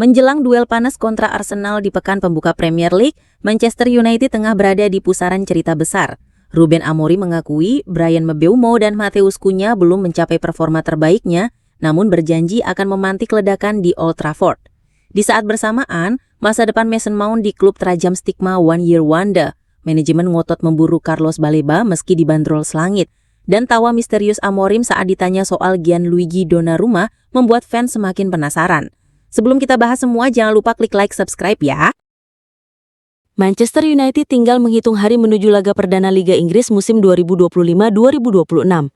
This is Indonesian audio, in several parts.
Menjelang duel panas kontra Arsenal di pekan pembuka Premier League, Manchester United tengah berada di pusaran cerita besar. Ruben Amorim mengakui Bryan Mbeumo dan Matheus Cunha belum mencapai performa terbaiknya, namun berjanji akan memantik ledakan di Old Trafford. Di saat bersamaan, masa depan Mason Mount di klub terajam stigma one year wonder. Manajemen ngotot memburu Carlos Baleba meski dibanderol selangit. Dan tawa misterius Amorim saat ditanya soal Gianluigi Donnarumma membuat fans semakin penasaran. Sebelum kita bahas semua, jangan lupa klik like, subscribe ya. Manchester United tinggal menghitung hari menuju laga perdana Liga Inggris musim 2025-2026.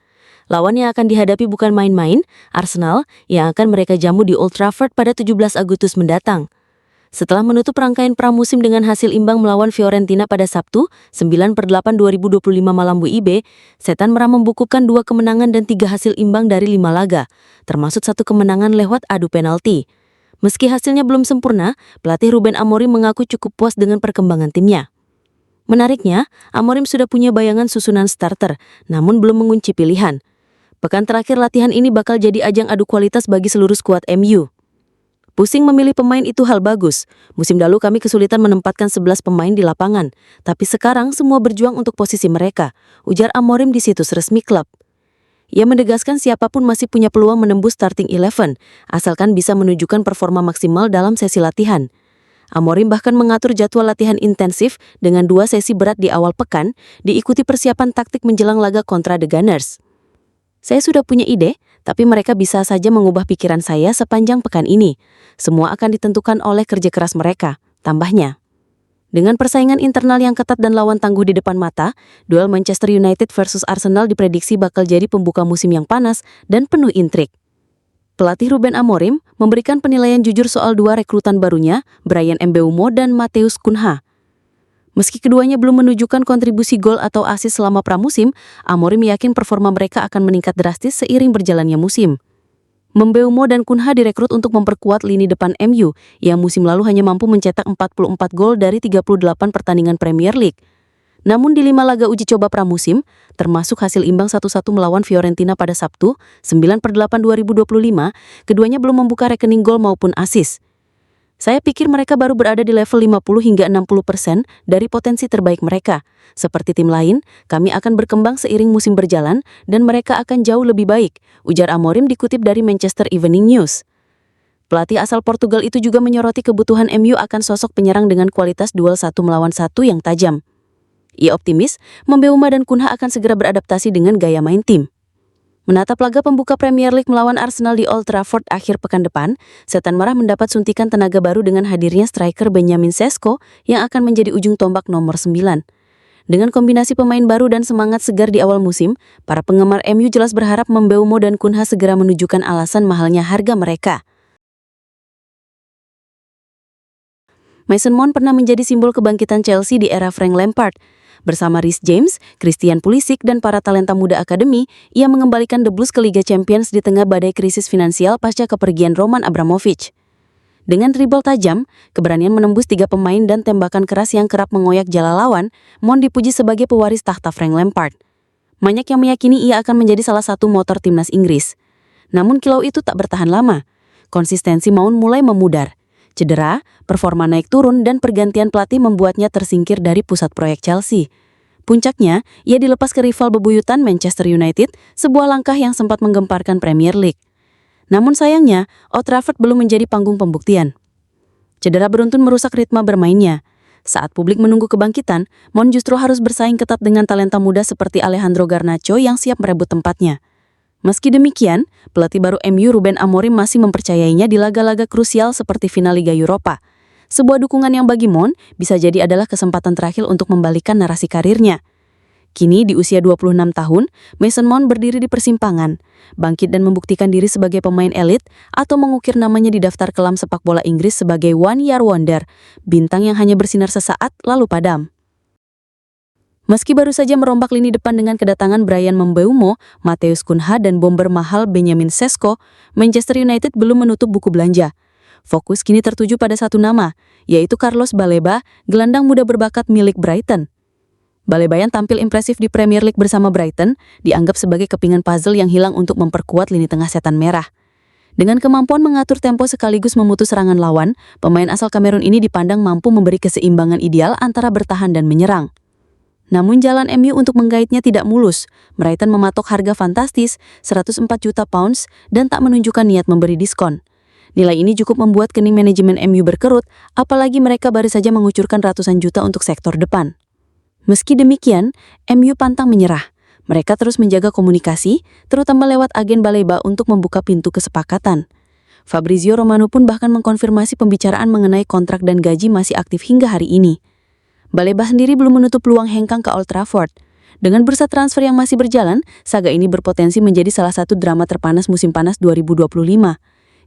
Lawan yang akan dihadapi bukan main-main, Arsenal, yang akan mereka jamu di Old Trafford pada 17 Agustus mendatang. Setelah menutup rangkaian pramusim dengan hasil imbang melawan Fiorentina pada Sabtu, 9/8/2025 malam WIB, Setan Merah membukukan 2 kemenangan dan 3 hasil imbang dari 5 laga, termasuk 1 kemenangan lewat adu penalti. Meski hasilnya belum sempurna, pelatih Ruben Amorim mengaku cukup puas dengan perkembangan timnya. Menariknya, Amorim sudah punya bayangan susunan starter, namun belum mengunci pilihan. Pekan terakhir latihan ini bakal jadi ajang adu kualitas bagi seluruh skuad MU. Pusing memilih pemain itu hal bagus. Musim lalu kami kesulitan menempatkan 11 pemain di lapangan, tapi sekarang semua berjuang untuk posisi mereka, ujar Amorim di situs resmi klub. Ia menegaskan siapapun masih punya peluang menembus starting 11, asalkan bisa menunjukkan performa maksimal dalam sesi latihan. Amorim bahkan mengatur jadwal latihan intensif dengan 2 sesi berat di awal pekan, diikuti persiapan taktik menjelang laga kontra The Gunners. Saya sudah punya ide, tapi mereka bisa saja mengubah pikiran saya sepanjang pekan ini. Semua akan ditentukan oleh kerja keras mereka, tambahnya. Dengan persaingan internal yang ketat dan lawan tangguh di depan mata, duel Manchester United versus Arsenal diprediksi bakal jadi pembuka musim yang panas dan penuh intrik. Pelatih Ruben Amorim memberikan penilaian jujur soal 2 rekrutan barunya, Bryan Mbeumo dan Matheus Cunha. Meski keduanya belum menunjukkan kontribusi gol atau assist selama pramusim, Amorim yakin performa mereka akan meningkat drastis seiring berjalannya musim. Mbeumo dan Cunha direkrut untuk memperkuat lini depan MU yang musim lalu hanya mampu mencetak 44 gol dari 38 pertandingan Premier League. Namun di 5 laga uji coba pramusim, termasuk hasil imbang 1-1 melawan Fiorentina pada Sabtu, 9/8/2025, keduanya belum membuka rekening gol maupun assist. Saya pikir mereka baru berada di level 50 hingga 60% dari potensi terbaik mereka. Seperti tim lain, kami akan berkembang seiring musim berjalan dan mereka akan jauh lebih baik, ujar Amorim dikutip dari Manchester Evening News. Pelatih asal Portugal itu juga menyoroti kebutuhan MU akan sosok penyerang dengan kualitas duel 1 melawan 1 yang tajam. Ia optimis, Mbeumo dan Cunha akan segera beradaptasi dengan gaya main tim. Menatap laga pembuka Premier League melawan Arsenal di Old Trafford akhir pekan depan, Setan Merah mendapat suntikan tenaga baru dengan hadirnya striker Benjamin Sesko yang akan menjadi ujung tombak nomor 9. Dengan kombinasi pemain baru dan semangat segar di awal musim, para penggemar MU jelas berharap Mbeumo dan Cunha segera menunjukkan alasan mahalnya harga mereka. Mason Mount pernah menjadi simbol kebangkitan Chelsea di era Frank Lampard. Bersama Reece James, Christian Pulisic, dan para talenta muda akademi, ia mengembalikan The Blues ke Liga Champions di tengah badai krisis finansial pasca kepergian Roman Abramovich. Dengan dribble tajam, keberanian menembus 3 pemain dan tembakan keras yang kerap mengoyak jala lawan, Mount dipuji sebagai pewaris tahta Frank Lampard. Banyak yang meyakini ia akan menjadi salah satu motor timnas Inggris. Namun kilau itu tak bertahan lama. Konsistensi Mount mulai memudar. Cedera, performa naik turun, dan pergantian pelatih membuatnya tersingkir dari pusat proyek Chelsea. Puncaknya, ia dilepas ke rival bebuyutan Manchester United, sebuah langkah yang sempat menggemparkan Premier League. Namun sayangnya, Old Trafford belum menjadi panggung pembuktian. Cedera beruntun merusak ritme bermainnya. Saat publik menunggu kebangkitan, Mount justru harus bersaing ketat dengan talenta muda seperti Alejandro Garnacho yang siap merebut tempatnya. Meski demikian, pelatih baru MU Ruben Amorim masih mempercayainya di laga-laga krusial seperti final Liga Eropa. Sebuah dukungan yang bagi Mount bisa jadi adalah kesempatan terakhir untuk membalikkan narasi karirnya. Kini di usia 26 tahun, Mason Mount berdiri di persimpangan, bangkit dan membuktikan diri sebagai pemain elit atau mengukir namanya di daftar kelam sepak bola Inggris sebagai one year wonder, bintang yang hanya bersinar sesaat lalu padam. Meski baru saja merombak lini depan dengan kedatangan Bryan Mbeumo, Matheus Cunha, dan bomber mahal Benjamin Sesko, Manchester United belum menutup buku belanja. Fokus kini tertuju pada satu nama, yaitu Carlos Baleba, gelandang muda berbakat milik Brighton. Baleba yang tampil impresif di Premier League bersama Brighton, dianggap sebagai kepingan puzzle yang hilang untuk memperkuat lini tengah Setan Merah. Dengan kemampuan mengatur tempo sekaligus memutus serangan lawan, pemain asal Kamerun ini dipandang mampu memberi keseimbangan ideal antara bertahan dan menyerang. Namun jalan MU untuk menggaitnya tidak mulus. Brighton mematok harga fantastis 104 juta pounds dan tak menunjukkan niat memberi diskon. Nilai ini cukup membuat kening manajemen MU berkerut, apalagi mereka baru saja mengucurkan ratusan juta untuk sektor depan. Meski demikian, MU pantang menyerah. Mereka terus menjaga komunikasi, terutama lewat agen Baleba untuk membuka pintu kesepakatan. Fabrizio Romano pun bahkan mengkonfirmasi pembicaraan mengenai kontrak dan gaji masih aktif hingga hari ini. Baleba sendiri belum menutup peluang hengkang ke Old Trafford. Dengan bursa transfer yang masih berjalan, saga ini berpotensi menjadi salah satu drama terpanas musim panas 2025.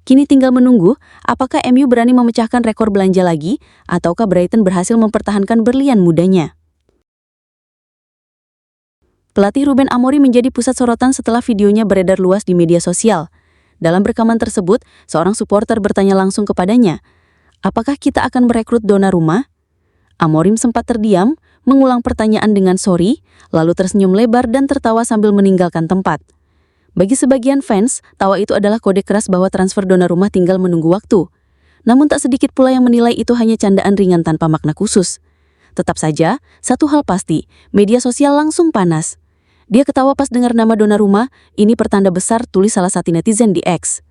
Kini tinggal menunggu, apakah MU berani memecahkan rekor belanja lagi, ataukah Brighton berhasil mempertahankan berlian mudanya. Pelatih Ruben Amorim menjadi pusat sorotan setelah videonya beredar luas di media sosial. Dalam rekaman tersebut, seorang supporter bertanya langsung kepadanya, "Apakah kita akan merekrut Donnarumma?" Amorim sempat terdiam, mengulang pertanyaan dengan sorry, lalu tersenyum lebar dan tertawa sambil meninggalkan tempat. Bagi sebagian fans, tawa itu adalah kode keras bahwa transfer Donnarumma tinggal menunggu waktu. Namun tak sedikit pula yang menilai itu hanya candaan ringan tanpa makna khusus. Tetap saja, satu hal pasti, media sosial langsung panas. Dia ketawa pas dengar nama Donnarumma, ini pertanda besar, tulis salah satu netizen di X.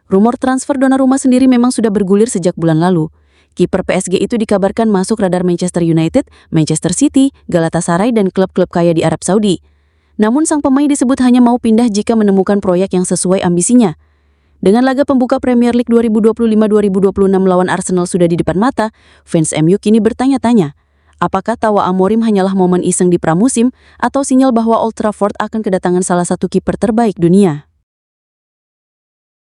Rumor transfer Donnarumma sendiri memang sudah bergulir sejak bulan lalu. Kiper PSG itu dikabarkan masuk radar Manchester United, Manchester City, Galatasaray, dan klub-klub kaya di Arab Saudi. Namun sang pemain disebut hanya mau pindah jika menemukan proyek yang sesuai ambisinya. Dengan laga pembuka Premier League 2025-2026 lawan Arsenal sudah di depan mata, fans MU kini bertanya-tanya, apakah tawa Amorim hanyalah momen iseng di pramusim atau sinyal bahwa Old Trafford akan kedatangan salah satu kiper terbaik dunia?